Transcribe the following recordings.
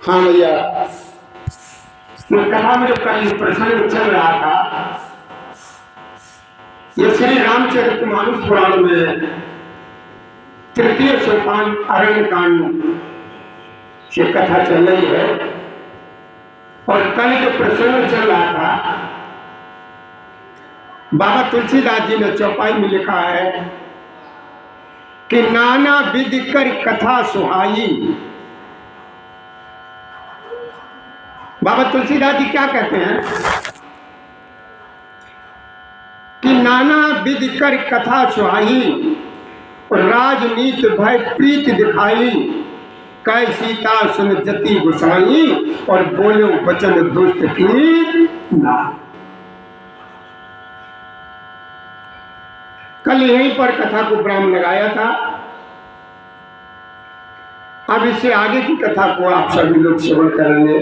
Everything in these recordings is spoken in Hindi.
हाँ भैया, कथा में जो कल प्रसंग चल रहा था, ये श्री रामचरितमानस पुराण में तृतीय सोपान अरण्य कांड से कथा चल रही है। और कल जो प्रसंग चल रहा था, बाबा तुलसीदास जी ने चौपाई में लिखा है कि नाना विधि कर कथा सुहाई। बाबा तुलसीदास जी क्या कहते हैं कि नाना विधि कर कथा सुहाई और राजनीति भय प्रीत दिखाई, कै सीता सुन जति गुसाई और बोलो वचन दुष्ट की ना। कल यहीं पर कथा को विराम लगाया था। अब इससे आगे की कथा को आप सभी लोग श्रवण करेंगे।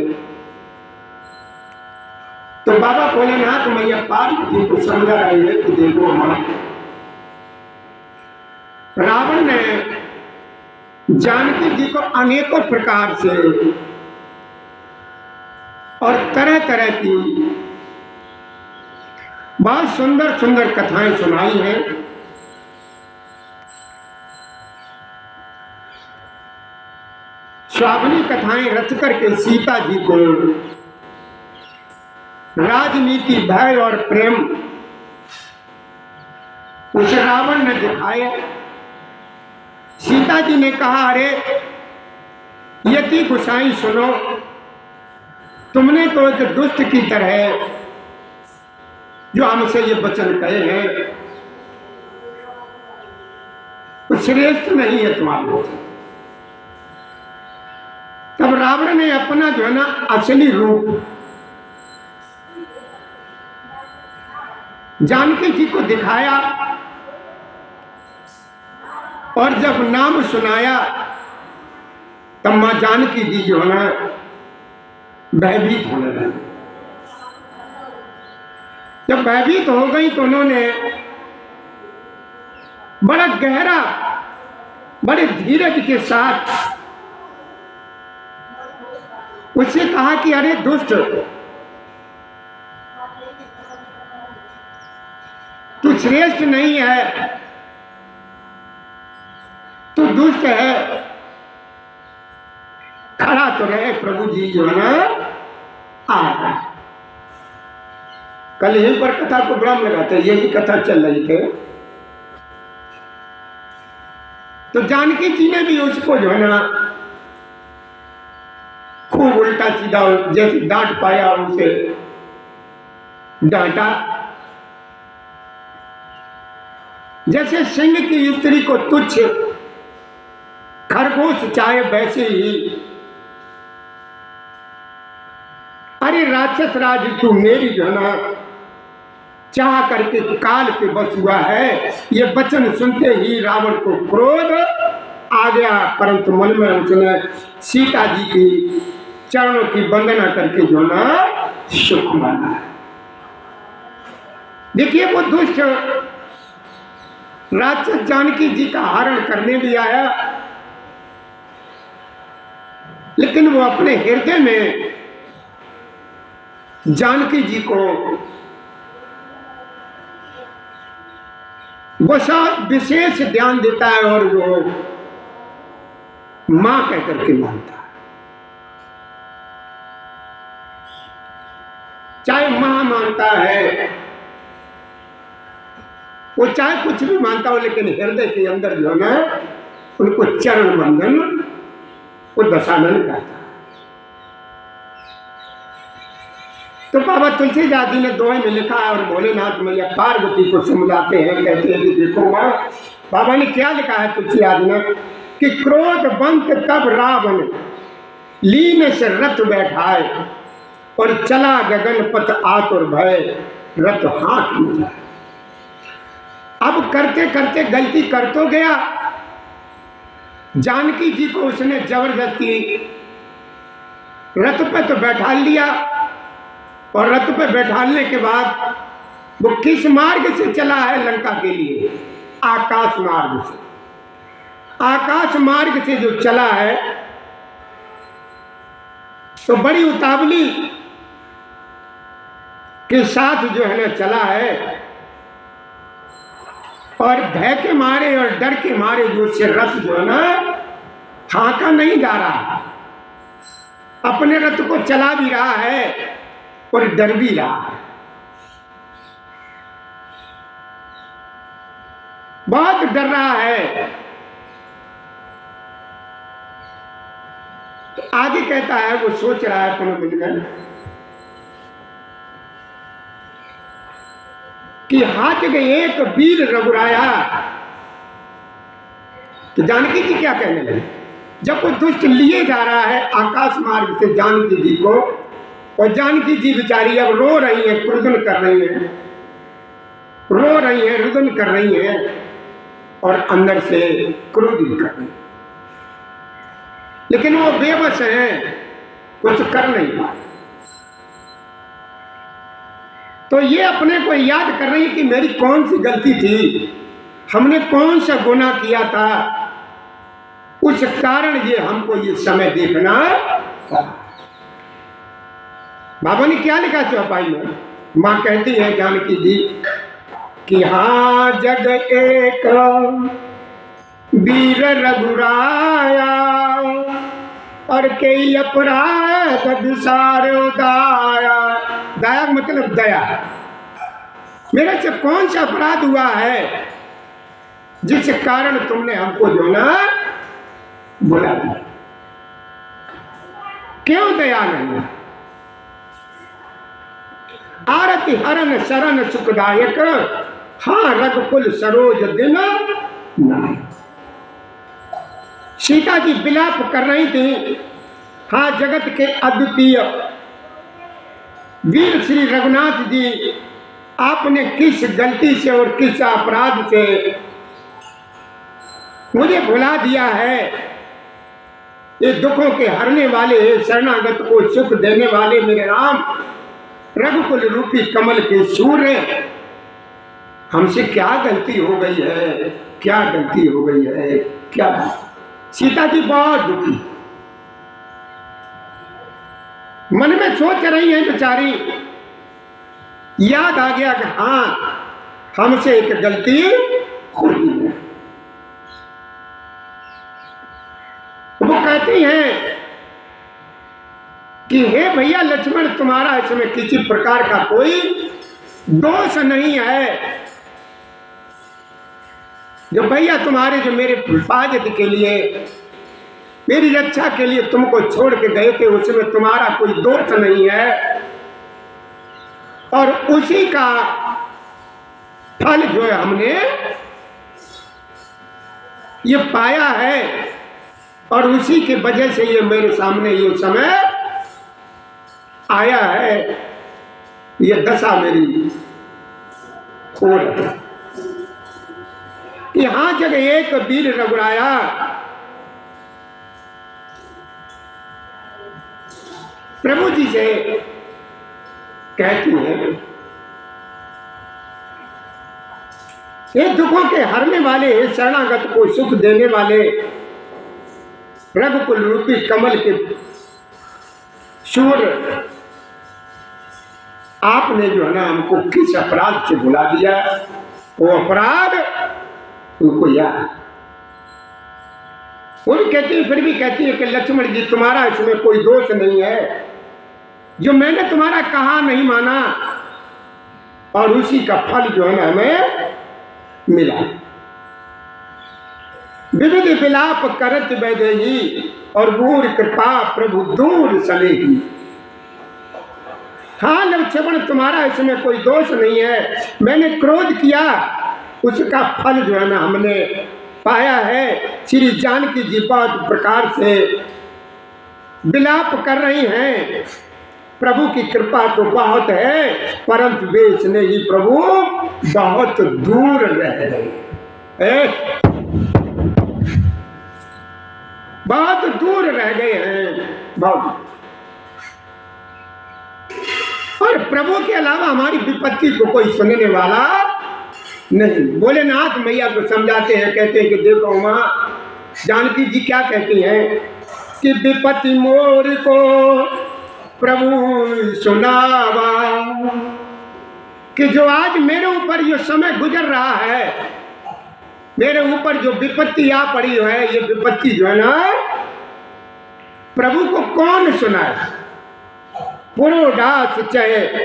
तो बाबा भोलेनाथ मैया पार्वती को समझा रही है कि देखो मां, रावण ने जानकी जी को अनेकों प्रकार से और तरह तरह की बहुत सुंदर सुंदर कथाएं सुनाई हैं। स्वाभिनी कथाएं रच करके सीता जी को राजनीति भय और प्रेम उस रावण ने दिखाया। सीता जी ने कहा, अरे यति गुसाई सुनो, तुमने तो एक दुष्ट की तरह जो हमसे ये वचन कहे हैं वो श्रेष्ठ नहीं है तुम्हारे। तब रावण ने अपना जो है ना असली रूप जानकी जी को दिखाया और जब नाम सुनाया तब मां जानकी जी जो है ना भयभीत होने लगी। जब भयभीत हो गई तो उन्होंने बड़ा गहरा, बड़े धीरज के साथ उससे कहा कि अरे दुष्ट, तू श्रेष्ठ नहीं है, तू दुष्ट है। खड़ा तो रहे, प्रभु जी जो है ना आ रहा। कल यहीं पर कथा को विराम लगाते, यही कथा चल रही थी। तो जानकी जी ने भी उसको जो है ना खूब उल्टा सीधा जैसे डांट पाया उसे डांटा। जैसे सिंह की स्त्री को तुच्छ खरगोश चाहे वैसे ही, अरे राक्षस राज तू मेरी जो ना चाह करके काल के बस हुआ है। ये वचन सुनते ही रावण को क्रोध आ गया, परंतु मन में उसने सीता जी की चरणों की वंदना करके जो ना सुख माना। देखिए वो दुष्ट राक्षस जानकी जी का हरण करने भी आया, लेकिन वो अपने हृदय में जानकी जी को विशेष ध्यान देता है और वो मां कहकर के मानता है। चाहे मां मानता है, वो चाहे कुछ भी मानता हो, लेकिन हृदय के अंदर जो है ना उनको चरण बंधन वो दशानन कहता है। तो बाबा तुलसीदास जी ने दोहे में लिखा है और भोलेनाथ मैया पार्वती को समझाते हैं, कहते हैं कि देखो मां, बाबा ने क्या लिखा है तुलसीदास ने कि क्रोध बंत तब रावण लीन से रथ बैठाए और चला गगन पथ आतुर भय रथ हाथ में जाए। अब करते करते गलती कर तो गया, जानकी जी को उसने जबरदस्ती रथ पे तो बैठा लिया और रथ पे बैठाने के बाद वो किस मार्ग से चला है लंका के लिए? आकाश मार्ग से। आकाश मार्ग से जो चला है तो बड़ी उतावली के साथ जो है ना चला है, और भय के मारे और डर के मारे जो उससे रथ जो है ना हाँका नहीं जा रहा, अपने रथ को चला भी रहा है और डर भी रहा है। बहुत डर रहा है। तो आगे कहता है, वो सोच रहा है अपने मन में कि हाथ गए एक वीर रघुराया। तो जानकी जी क्या कहने लगे, जब वो दुष्ट लिए जा रहा है आकाश मार्ग से जानकी जी को, और जानकी जी बेचारी अब रो रही है, क्रुदन कर रही है, रो रही है, रुदन कर रही है, और अंदर से क्रोधित कर रही है, लेकिन वो बेबस है, कुछ कर नहीं पा। तो ये अपने को याद कर रही है कि मेरी कौन सी गलती थी, हमने कौन सा गुनाह किया था, उस कारण ये हमको ये समय देखना। बाबा ने क्या लिखा चौपाई में, मां कहती है जानकी जी कि हाँ जग एक वीर रघुराया, और कई अपराध विसार दाया। दया मतलब दया, मेरे से कौन सा अपराध हुआ है जिस कारण तुमने हमको जो ना बुला दिया, क्यों दया नहीं। आरती हरण शरण सुखदायक, हाँ रघुकुल सरोज दिन नाय। सीता जी विलाप कर रही थी, हाँ जगत के अद्वितीय वीर श्री रघुनाथ जी, आपने किस गलती से और किस अपराध से मुझे भुला दिया है। ये दुखों के हरने वाले, शरणागत को सुख देने वाले मेरे राम, रघुकुल रूपी कमल के सूर्य, हमसे क्या गलती हो गई है, क्या गलती हो गई है, क्या। सीता जी बहुत दुखी, मन में सोच रही है बेचारी, याद आ गया कि हाँ हमसे एक गलती हो गई है। वो कहती हैं कि हे भैया लक्ष्मण, तुम्हारा इसमें किसी प्रकार का कोई दोष नहीं है। जो भैया तुम्हारे जो मेरे हिफाजत के लिए, मेरी रक्षा के लिए तुमको छोड़ के गए थे, उसमें तुम्हारा कोई दोष नहीं है, और उसी का फल जो है हमने ये पाया है, और उसी के वजह से ये मेरे सामने ये समय आया है, ये दशा मेरी हो रही है। यहां जग एक वीर रघुराया, प्रभु जी से कहती है, ये दुखों के हरने वाले, शरणागत को सुख देने वाले, रघुकुल रूपी कमल के सूर्य, आपने जो है ना हमको किस अपराध से बुला दिया, वो अपराध उनको याद। वो भी कहती है, फिर भी कहती है कि लक्ष्मण जी तुम्हारा इसमें कोई दोष नहीं है, जो मैंने तुम्हारा कहा नहीं माना, और उसी का फल जो है ना हमें मिला। विविध विलाप करत बैदेही, और बूढ़ कृपा प्रभु दूर सलेही। हाँ लक्ष्मण तुम्हारा इसमें कोई दोष नहीं है, मैंने क्रोध किया, उसका फल जो है ना हमने पाया है। श्री जानकी जी बहुत प्रकार से विलाप कर रही हैं, प्रभु की कृपा तो बहुत है, परंतु वे इसने ही प्रभु बहुत दूर रह गए, बहुत दूर रह गए हैं, बहुत। और प्रभु के अलावा हमारी विपत्ति को कोई सुनने वाला नहीं। भोलेनाथ मैया को समझाते हैं, कहते हैं कि देखो माँ, जानकी जी क्या कहती हैं कि विपत्ति मोर को प्रभु सुनावा कि जो आज मेरे ऊपर ये समय गुजर रहा है, मेरे ऊपर जो विपत्ति आ पड़ी है, ये विपत्ति जो है ना, प्रभु को कौन सुनाए। पुरोडास चहे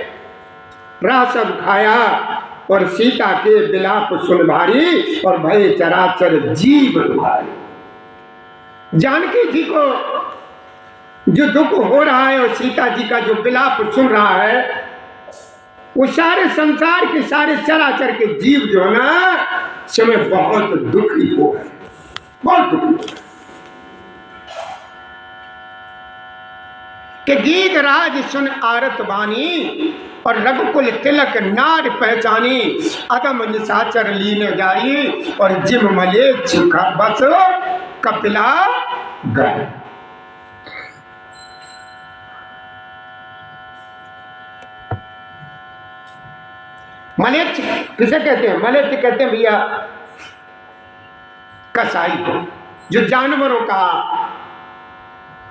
रासव खाया और सीता के बिलाप सुन भारी और भय चराचर जीव भारी। जानकी जी को जो दुख हो रहा है और सीता जी का जो बिलाप सुन रहा है, वो सारे संसार के सारे चराचर के जीव जो है ना, समय बहुत दुखी हो गए, बहुत दुखी। कि गीत राज सुन आरत बानी और रघुकुल तिलक नार पहचानी, अदम निशाचर लीने जाई और जिम मले छिखा बस कपिला गए। मलेच्छ किसे कहते हैं? मलेच्छ कहते हैं भैया कसाई को, जो जानवरों का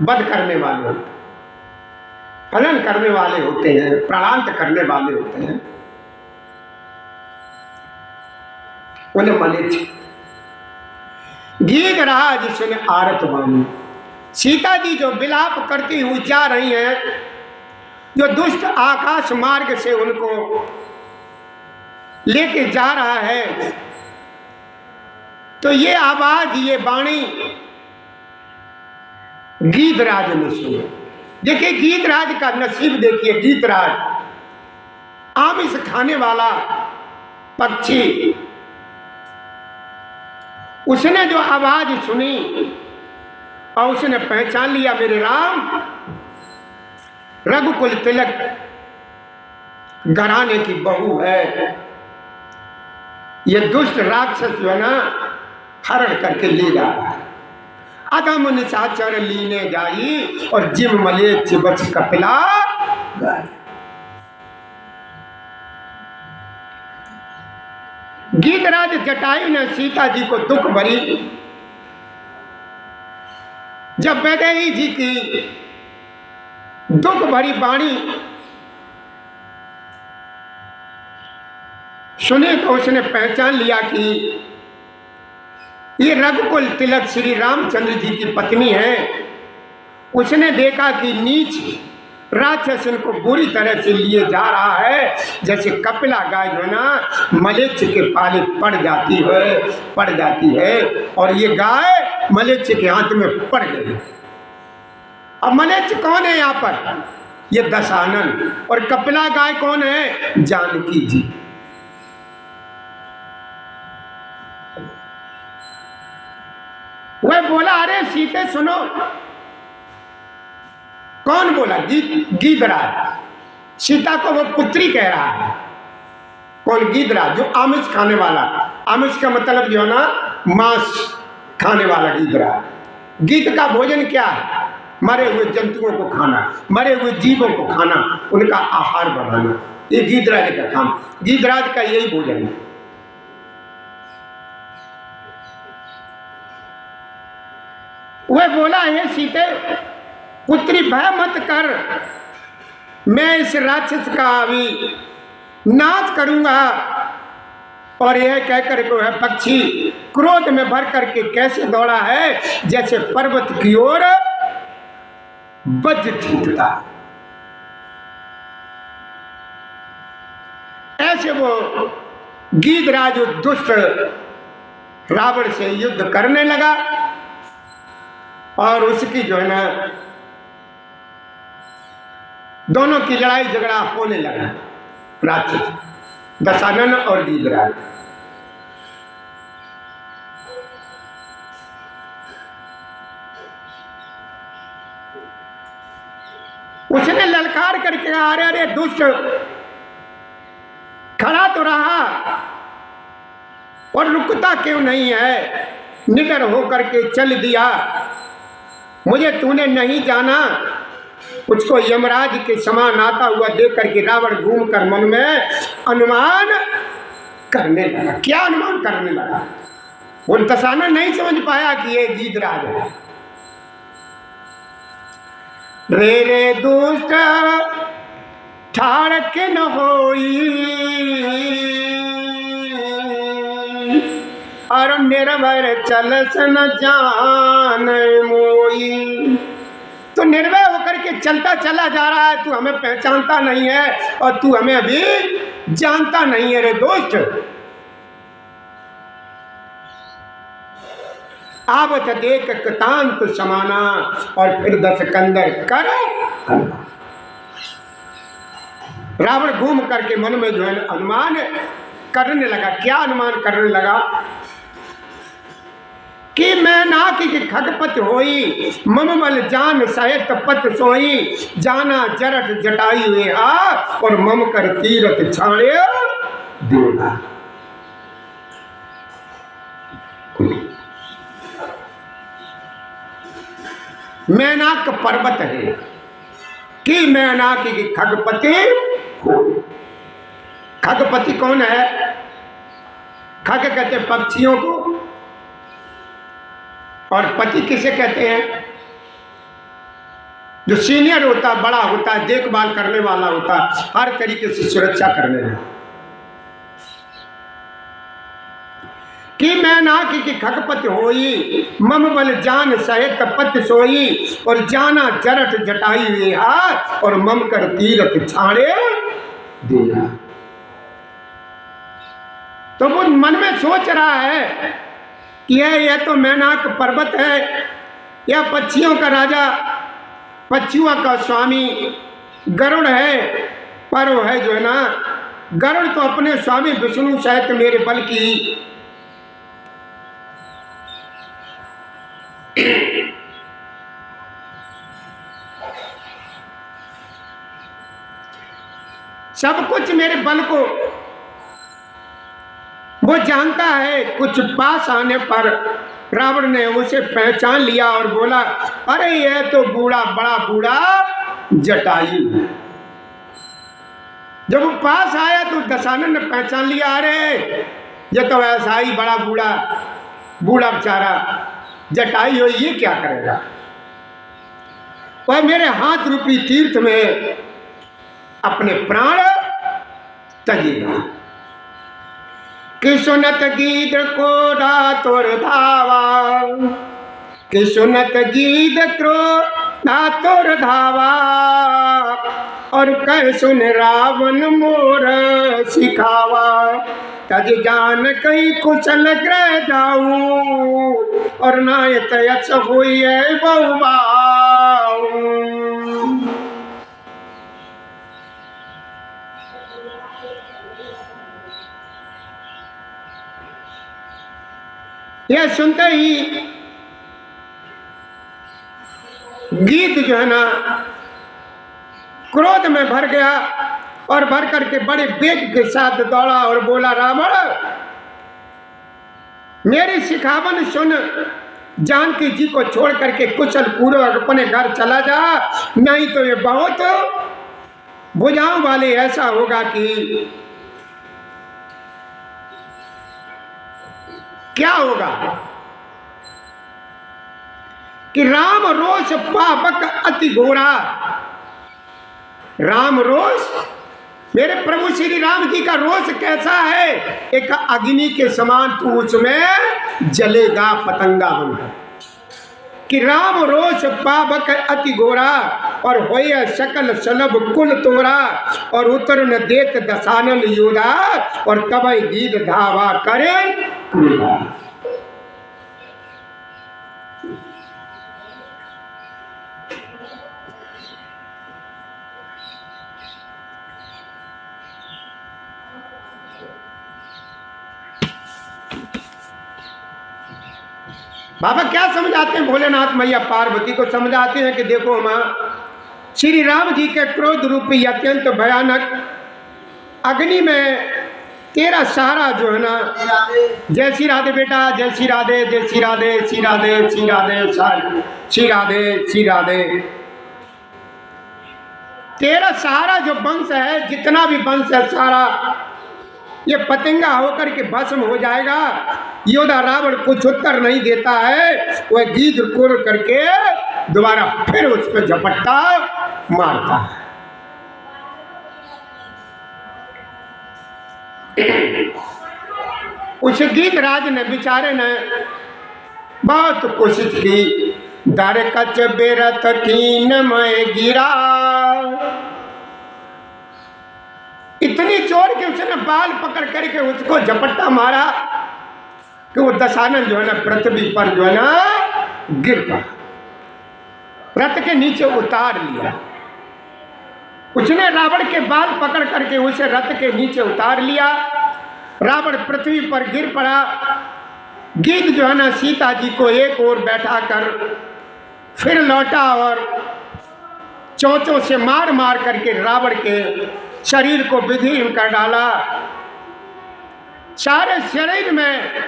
वध करने वाले होते, हनन करने वाले होते हैं, प्राणांत करने वाले होते हैं, उन्हें मलेच्छ। गीत राज सुन आरत बानी, सीता जी जो विलाप करती हुई जा रही हैं, जो दुष्ट आकाश मार्ग से उनको लेके जा रहा है, तो ये आवाज, ये वाणी गीतराज ने सुनी। देखिए गीतराज का नसीब देखिए, गीतराज आमिष खाने वाला पक्षी, उसने जो आवाज सुनी और उसने पहचान लिया मेरे राम रघुकुल तिलक घराने की बहू है, ये दुष्ट राक्षस जो है ना हरण करके ले जा रहा है। अदम निशाचर लीने जाई और जिम मलेच्छ बच कपिला गए। गीतराज जटायु ने सीता जी को दुख भरी, जब वैदेही जी की दुख भरी वाणी सुने तो उसने पहचान लिया कि ये रघुकुल तिलक श्री रामचंद्र जी की पत्नी है। उसने देखा कि नीच राक्षस इनको बुरी तरह से लिए जा रहा है, जैसे कपिला गाय जो ना मलेच्छ के पाले पड़ जाती है और ये गाय मलेच्छ के हाथ में पड़ गई। अब मलेच्छ कौन है यहाँ पर? ये दशानन। और कपिला गाय कौन है? जानकी जी। वह बोला, अरे सीते सुनो। कौन बोला? गीतराज। सीता को वो पुत्री कह रहा है। कौन? गीतराज, जो आमिष खाने वाला। आमिष का मतलब जो है ना मांस खाने वाला गीतराज। गीत का भोजन क्या है? मरे हुए जंतुओं को खाना, मरे हुए जीवों को खाना, उनका आहार बनाना, ये गीतराज का काम। गीतराज का यही भोजन है। वह बोला, हे सीते पुत्री भय मत कर, मैं इस राक्षस का अभी नाश करूंगा। और यह कहकर को है पक्षी क्रोध में भर करके कैसे दौड़ा है, जैसे पर्वत की ओर वज्र छूटता। ऐसे वो गीतराज दुष्ट रावण से युद्ध करने लगा और उसकी जो है ना दोनों की लड़ाई झगड़ा होने लगा। राक्षस दशानन और गीतराज। उसने ललकार करके कहा, अरे अरे दुष्ट, खड़ा तो रहा और रुकता क्यों नहीं है? निडर होकर के चल दिया। मुझे तूने नहीं जाना। उसको यमराज के समान आता हुआ देख करके रावण घूमकर मन में अनुमान करने लगा। क्या अनुमान करने लगा? वो दशानन नहीं समझ पाया कि ये गीतराज है। रे रे दुष्ट ठाड़ के न होई और निर्भय चलस न जान मोई। तो निर्भय होकर के चलता चला जा रहा है, तू हमें पहचानता नहीं है और तू हमें अभी जानता नहीं है रे दोस्त। आवत देख कृतांत समाना और फिर 10 कंदर कर। रावण घूम करके मन में जो है अनुमान करने लगा। क्या अनुमान करने लगा कि मैं ना कि खगपत होई मम बल जान सहित पत सोई जाना जरट जटाई हुए और मम कर तीरथ छाड़े देना। मैनाक पर्वत है कि मैनाक की खगपति। खगपति कौन है? खग कहते पक्षियों को और पति किसे कहते हैं? जो सीनियर होता, बड़ा होता, देखभाल करने वाला होता, हर तरीके से सुरक्षा करने वाला। कि मैं ना कि खगपति होई मम बल जान सहित पत सोई और जाना जरट जटाई हुए हाथ और मम कर तीरथ छाड़े दिया। तो वो मन में सोच रहा है कि यह तो मैनाक पर्वत है, यह पक्षियों का राजा, पक्षियों का स्वामी गरुड़ है। पर वो है जो है ना, गरुड़ तो अपने स्वामी विष्णु सहित मेरे बल की सब कुछ मेरे बल को वो जानता है। कुछ पास आने पर रावण ने उसे पहचान लिया और बोला, अरे यह तो बूढ़ा, बड़ा बूढ़ा जटायु है। जब वो पास आया तो दशानन ने पहचान लिया, अरे ये तो ऐसा ही बड़ा बूढ़ा बेचारा जटायु हो, ये क्या करेगा? वह मेरे हाथ रूपी तीर्थ में अपने प्राण तजेगा। कि सुनत गीत को रातोर धावा, कि सुनत गीत को रातोर धावा और कह सुन रावण मोर सिखावा। तज जान कई कुशल ग्रह जाऊं और नायत यश हुई बहुबाऊ। यह सुनते ही गीत जो है ना क्रोध में भर गया और भर करके बड़े वेग के साथ दौड़ा और बोला, रावण मेरी सिखावन सुन, जानकी जी को छोड़ करके कुशल पूर्वक अपने घर चला जा, नहीं तो ये बहुत भुजाओं वाले ऐसा होगा कि क्या होगा कि राम रोष पापक अति घोरा। राम रोष, मेरे प्रभु श्री राम जी का रोष कैसा है? एक अग्नि के समान तू उसमें जलेगा पतंगा बनकर। कि राम रोष पापक अति घोरा और होय सकल सलभ कुल तोरा और उतर न देत दशानन योधा और तबई गीत धावा करे। बाबा क्या समझाते हैं? भोलेनाथ मैया पार्वती को समझाते हैं कि देखो माँ, श्री राम जी के क्रोध रूपी अत्यंत भयानक अग्नि में तेरा सहारा जो है ना, जय श्री राधे बेटा, जय श्री राधे, जय श्री राधे, श्री राधे, श्री राधे, श्री राधे, श्री राधे। तेरा सहारा जो वंश है, जितना भी वंश है सारा, ये पतंगा होकर के भस्म हो जाएगा। योधा रावण कुछ उत्तर नहीं देता है, वह गीत कोर करके दोबारा फिर उस पर झपट्टा मारता है। उस गीधराज ने बेचारे ने बहुत कोशिश की, दर कच बेरत कीन में गिरा, इतनी जोर के उसने बाल पकड़ करके उसको झपट्टा मारा कि वो दशानन जो है ना पृथ्वी पर जो है ना गिर पड़ा, रथ के नीचे उतार लिया। उसने रावण के बाल पकड़ करके उसे रथ के नीचे उतार लिया। रावण पृथ्वी पर गिर पड़ा। गीध जो है ना सीता जी को एक ओर बैठा कर फिर लौटा और चोंचों से मार मार करके रावण के शरीर को विदीर्ण कर डाला। सारे शरीर में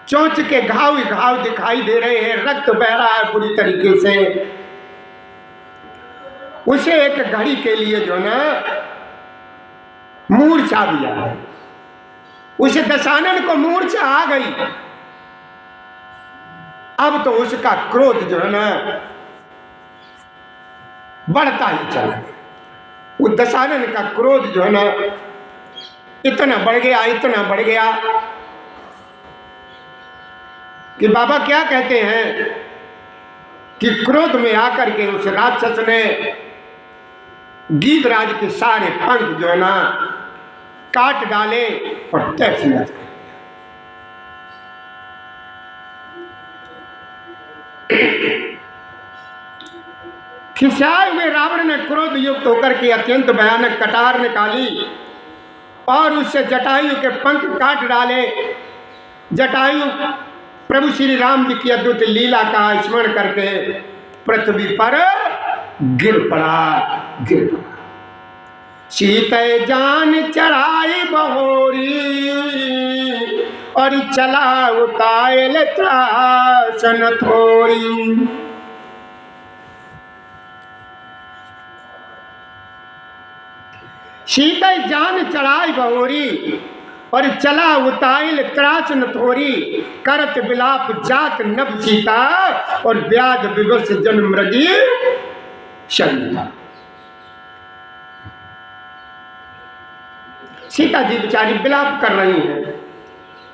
चोंच के घाव ही घाव दिखाई दे रहे हैं, रक्त बह रहा है पूरी तरीके से। उसे एक घड़ी के लिए जो ना मूर्छा भी आ गई, उसे दशानन को मूर्छा आ गई। अब तो उसका क्रोध जो है ना बढ़ता ही चला। वो दशानन का क्रोध जो है ना इतना बढ़ गया, इतना बढ़ गया कि बाबा क्या कहते हैं कि क्रोध में आकर के उस राक्षस ने गीधराज के सारे पंख जो है ना काट डाले और तहस नहस कर दिया। खिसियाए हुए रावण ने क्रोध युक्त होकर के अत्यंत भयानक कटार निकाली और उससे जटायु के पंख काट डाले। जटायु प्रभु श्री राम जी की अद्भुत लीला का स्मरण करके पृथ्वी पर गिर पड़ा। सीते जान चढ़ाई बहोरी और चला उतायल त्रासन थोड़ी। सीते जान चढ़ाई बहोरी और चला उताइल त्रास न थोरी। करत विलाप जात नभ सीता और व्याध विवश जन मृगी शरीता। सीता जी बेचारी विलाप कर रही हैं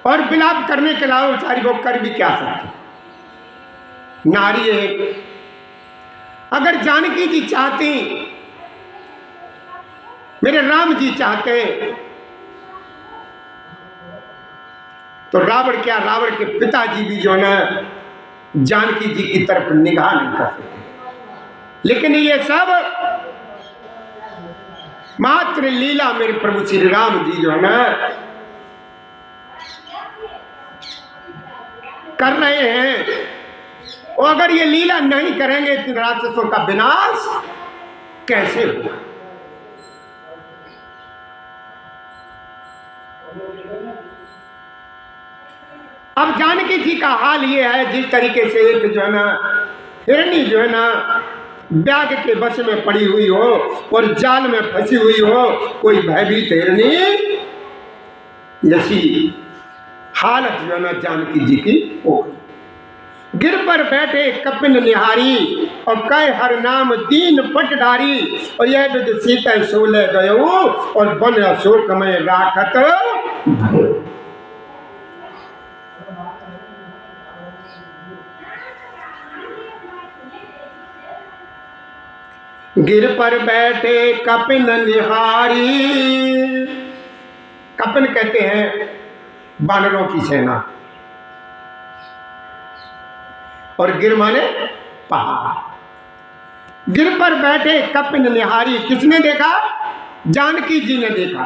और विलाप करने के अलावा बेचारी वो कर भी क्या सकती। नारी है, अगर जानकी जी चाहती, मेरे राम जी चाहते तो रावण क्या, रावण के पिताजी भी जो है जानकी जी की तरफ निगाह नहीं कर सकते। लेकिन ये सब मात्र लीला मेरे प्रभु श्री राम जी जो है ना कर रहे हैं। और अगर ये लीला नहीं करेंगे तो राक्षसों का विनाश कैसे होगा। अब जानकी जी का हाल ये है, जिस तरीके से एक जो है ना हिरणी जो है ना ब्याग के बस में पड़ी हुई हो और जाल में फंसी हुई हो, कोई भयभीत हिरणी, ऐसी हालत जो है ना जानकी जी की हो। गिर पर बैठे कपिन निहारी और कह हर नाम दीन पटधारी। और यह विद सीता सोले गयो और बन अशोक में राखत। गिर पर बैठे कपिन निहारी। कपिन कहते हैं बानरों की सेना और गिर माने पहाड़। गिर पर बैठे कपिन निहारी, किसने देखा? जानकी जी ने देखा।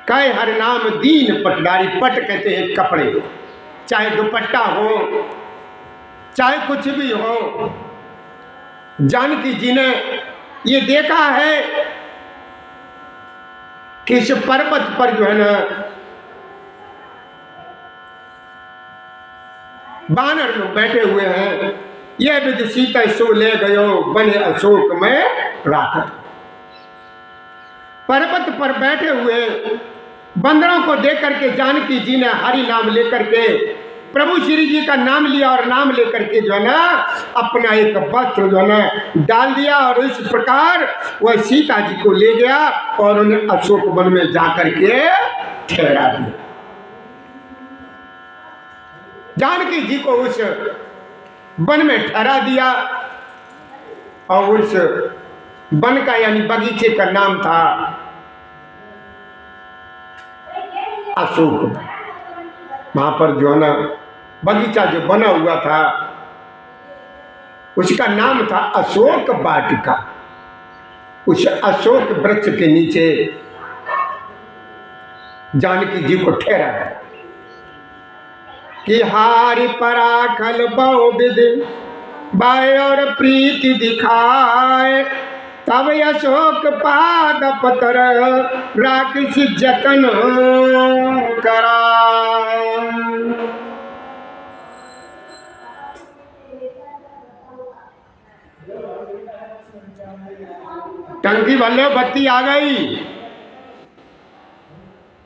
कह हर नाम दीन पटदारी। पट कहते हैं कपड़े, चाहे दुपट्टा हो चाहे कुछ भी हो। जानकी जी ने ये देखा है कि इस पर्वत पर जो है ना बानर लोग बैठे हुए हैं। यह विद सीता सो ले गयो बने अशोक में राखत। पर्वत पर बैठे हुए बंदरों को देख करके जानकी जी ने हरि नाम लेकर के प्रभु श्री जी का नाम लिया और नाम लेकर के जो है ना अपना एक वस्त्र जो है ना डाल दिया और इस प्रकार वह सीता जी को ले गया और उन्हें अशोक वन में जाकर के ठहरा दिया। जानकी जी को उस वन में ठहरा दिया और उस वन का यानी बगीचे का नाम था अशोक। वहां पर जो है ना बगीचा जो बना हुआ था उसका नाम था अशोक वाटिका। उस अशोक वृक्ष के नीचे जानकी जी को ठहरा गया कि हारि पराखल बहु विधि बाय और प्रीति दिखाए तब अशोक पाद पतर राखिस जतन करा। टंकी वाले बत्ती आ गई,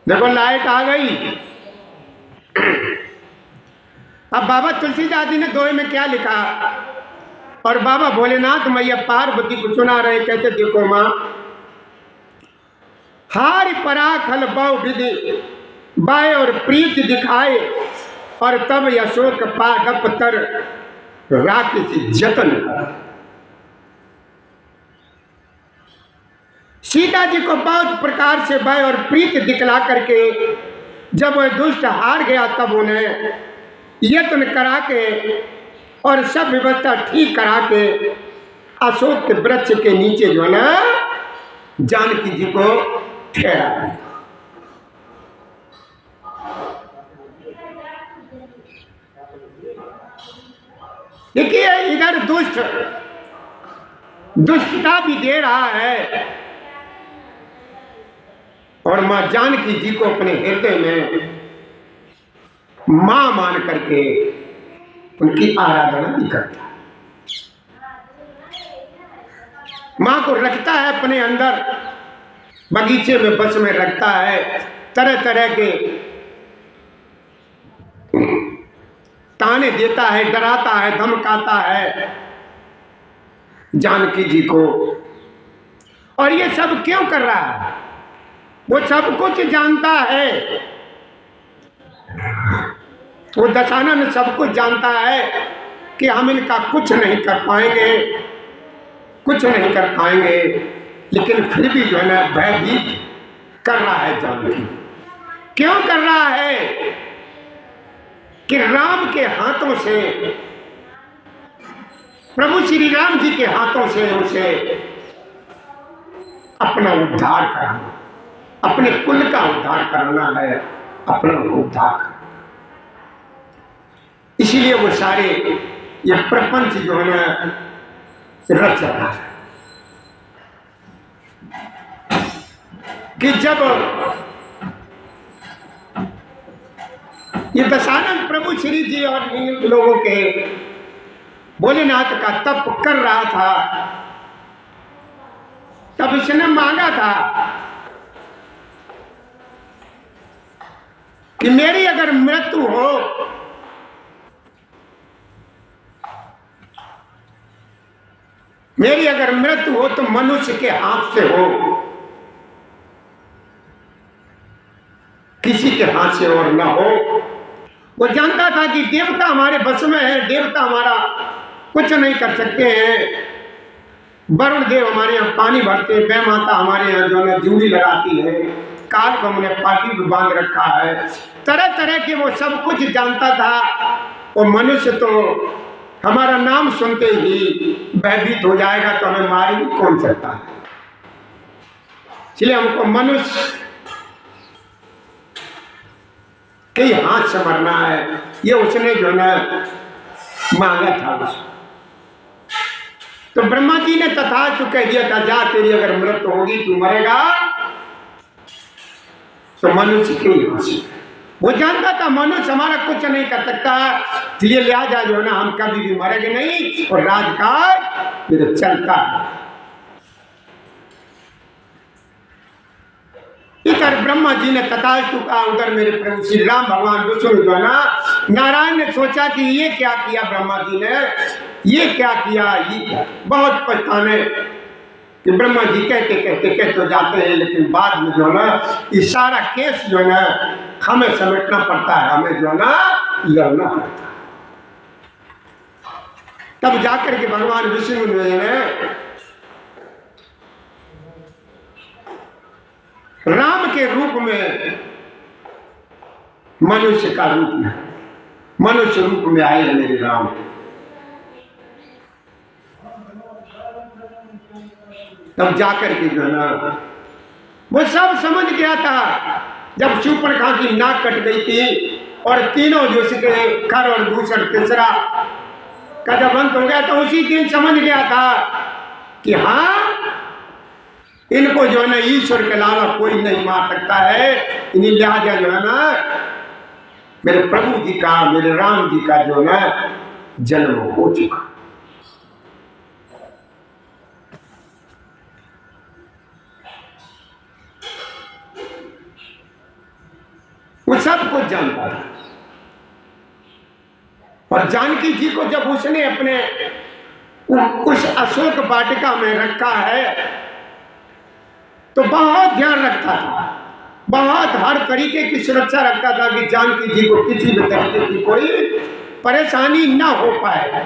देखो लाइट आ गई। अब बाबा तुलसीदास जी ने दोहे में क्या लिखा और बाबा भोलेनाथ मैया पार्वती को सुना रहे, कहते देखो माँ हारि पराखल बहु विधि बाय और प्रीति दिखाए और तब अशोक पादप तर राखिस जतन करा। सीता जी को बहुत प्रकार से भय और प्रीति दिखला करके जब वह दुष्ट हार गया तब उन्हें यत्न करा के और सब व्यवस्था ठीक करा के अशोक के वृक्ष के नीचे जो है ना जानकी जी को ठहरा दिया। देखिए इधर दुष्टता भी दे रहा है और मां जानकी जी को अपने हृदय में मां मान करके उनकी आराधना भी करता है। मां को रखता है अपने अंदर, बगीचे में बस में रखता है, तरह तरह के ताने देता है, डराता है, धमकाता है जानकी जी को। और ये सब क्यों कर रहा है? वो सब कुछ जानता है, वो दशानन सब कुछ जानता है कि हम इनका कुछ नहीं कर पाएंगे, कुछ नहीं कर पाएंगे, लेकिन फिर भी जो है ना भयभीत कर रहा है जानकी। क्यों कर रहा है? कि राम के हाथों से, प्रभु श्री राम जी के हाथों से उसे अपना उद्धार करना, अपने कुल का उद्धार करना है, अपना उद्धार करना। इसीलिए वो सारे ये प्रपंच जो है ना रच रहा है कि जब ये दशानन प्रभु श्री जी और इन लोगों के भोलेनाथ का तप कर रहा था तब इसने मांगा था कि मेरी अगर मृत्यु हो मेरी अगर मृत्यु हो तो मनुष्य के हाथ से हो, किसी के हाथ से और ना हो। वो जानता था कि देवता हमारे बस में है, देवता हमारा कुछ नहीं कर सकते हैं। वरुण देव हमारे यहाँ पानी भरते हैं, वह माता हमारे यहाँ जो है जूड़ी लगाती है, काल को हमने पाटी में बांध रखा है, तरह तरह के वो सब कुछ जानता था। वो मनुष्य तो हमारा नाम सुनते ही भयभीत हो जाएगा तो हमें मार भी कौन सकता है। इसलिए हमको मनुष्य के हाथ से मरना है, ये उसने जो है मांगा था उसको। तो ब्रह्मा जी ने तथास्तु कह दिया था, जा तेरी अगर मृत्यु होगी तू मरेगा तो मनुष्य के हाथ से। वो जानता था मनुष्य हमारा कुछ नहीं कर सकता, इसलिए लिहाजा जो है ना हम कभी भी मरेंगे नहीं और राजकाज मेरे चलता है। इधर ब्रह्मा जी ने तथास्तु कहा, उधर मेरे प्रभु श्री राम भगवान विष्णु जो है ना, नारायण ने सोचा कि ये क्या किया ब्रह्मा जी ने, ये क्या किया, ये क्या। बहुत पछताने कि ब्रह्मा जी कहते तो जाते हैं, लेकिन बाद में जो है ना ये सारा केस जो है ना हमें समेटना पड़ता है, हमें जो है ना लड़ना पड़ता है। तब जाकर के भगवान विष्णु ने राम के रूप में मनुष्य का रूप में, मनुष्य रूप में आए हैं मेरे राम। तब जाकर के जो है ना वो सब समझ गया था। जब शूर्पणखा की नाक कट गई थी और तीनों जो सिके खर और दूसर तीसरा का जब अंत हो गया, तो उसी दिन समझ गया था कि हाँ इनको जो है ना ईश्वर के अलावा कोई नहीं मार सकता है। इन्हीं लिहाजा जो है ना मेरे प्रभु जी का, मेरे राम जी का जो है ना जन्म हो चुका। वो सब कुछ जानता था। और जानकी जी को जब उसने अपने उस अशोक वाटिका में रखा है तो बहुत ध्यान रखता था, बहुत हर तरीके की सुरक्षा रखता था कि जानकी जी को किसी भी तरीके की कोई परेशानी ना हो पाए,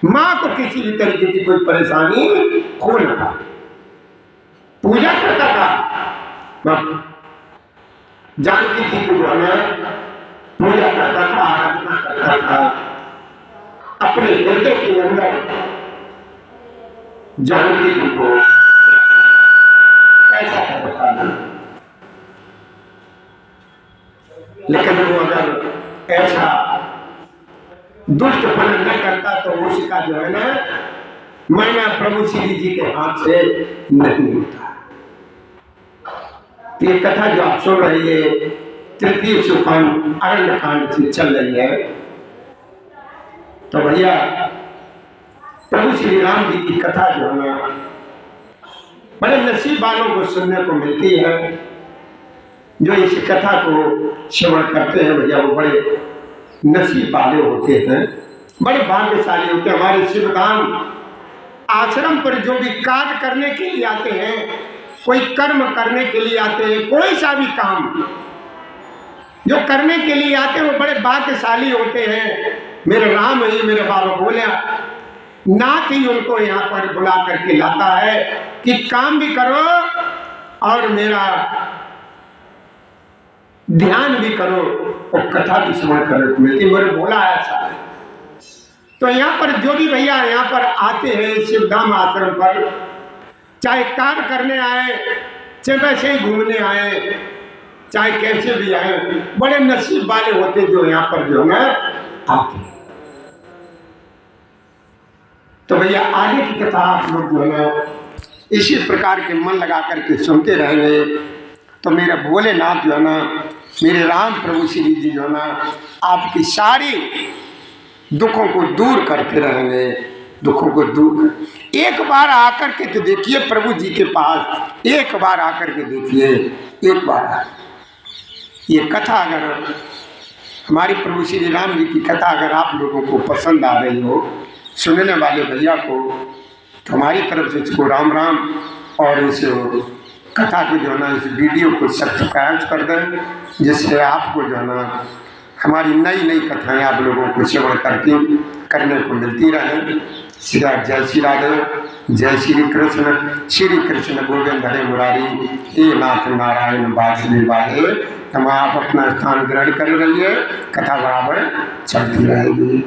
माँ को किसी भी तरीके की कोई परेशानी हो ना पाए। पूजा करता था जानकी जी को, जो है पूजा करता था, आराधना करता था अपने हृदय के अंदर जानकी जी को। ऐसा करता था, लेकिन वो अगर ऐसा दुष्टपन न करता तो उसका जो है ना मैना प्रभु श्री जी के हाथ से नहीं होता। ये कथा जो आप सुन रही है तृतीय सोपान अरण्य कांड से चल रही है, तो भैया प्रभु श्री राम जी की कथा जो है ना बड़े नसीब वालों को सुनने को मिलती है। जो इस कथा को श्रवण करते हैं भैया वो बड़े नसीब वाले होते हैं, बड़े भाग्यशाली होते हैं। हमारे शिवधाम आश्रम पर जो भी कार्य करने के लिए आते हैं, कोई कर्म करने के लिए आते हैं, कोई सा भी काम जो करने के लिए आते हैं वो बड़े भाग्यशाली होते हैं। मेरे राम ही मेरे बाबा बोले नाथ ही उनको यहाँ पर बुला करके लाता है कि काम भी करो और मेरा ध्यान भी करो और कथा भी श्रवण करो मिलती। मेरे बोला ऐसा है। तो यहाँ पर जो भी भैया यहाँ पर आते हैं शिवधाम आश्रम पर, चाहे कार्य करने आए, चाहे वैसे ही घूमने आए, चाहे कैसे भी आए, बड़े नसीब वाले होते जो यहाँ पर जो है आते हैं। तो भैया आगे की कथा आप लोग जो है इसी प्रकार के मन लगा करके सुनते रहेंगे तो मेरा भोलेनाथ जो है ना, मेरे राम प्रभु श्री जी जो है ना आपकी सारी दुखों को दूर करते रहेंगे, दुखों को दूर। एक बार आकर के तो देखिए प्रभु जी के पास, एक बार आकर के देखिए, एक बार। ये कथा अगर हमारी प्रभु श्री राम जी की कथा अगर आप लोगों को पसंद आ रही हो, सुनने वाले भैया को, तो हमारी तरफ से इसको राम राम और इस कथा को जो है ना, इस वीडियो को सब्सक्राइब कर दें, जिससे आपको जो है ना हमारी नई नई कथाएं आप लोगों को श्रवण करने को मिलती रहें। सीधा जय श्री राधे, जय श्री कृष्ण गोविंद हरे मुरारी, हे नाथ नारायण वासुदेवाय। हम आप अपना स्थान ग्रहण कर रही है, कथा बराबर चलती रहेगी।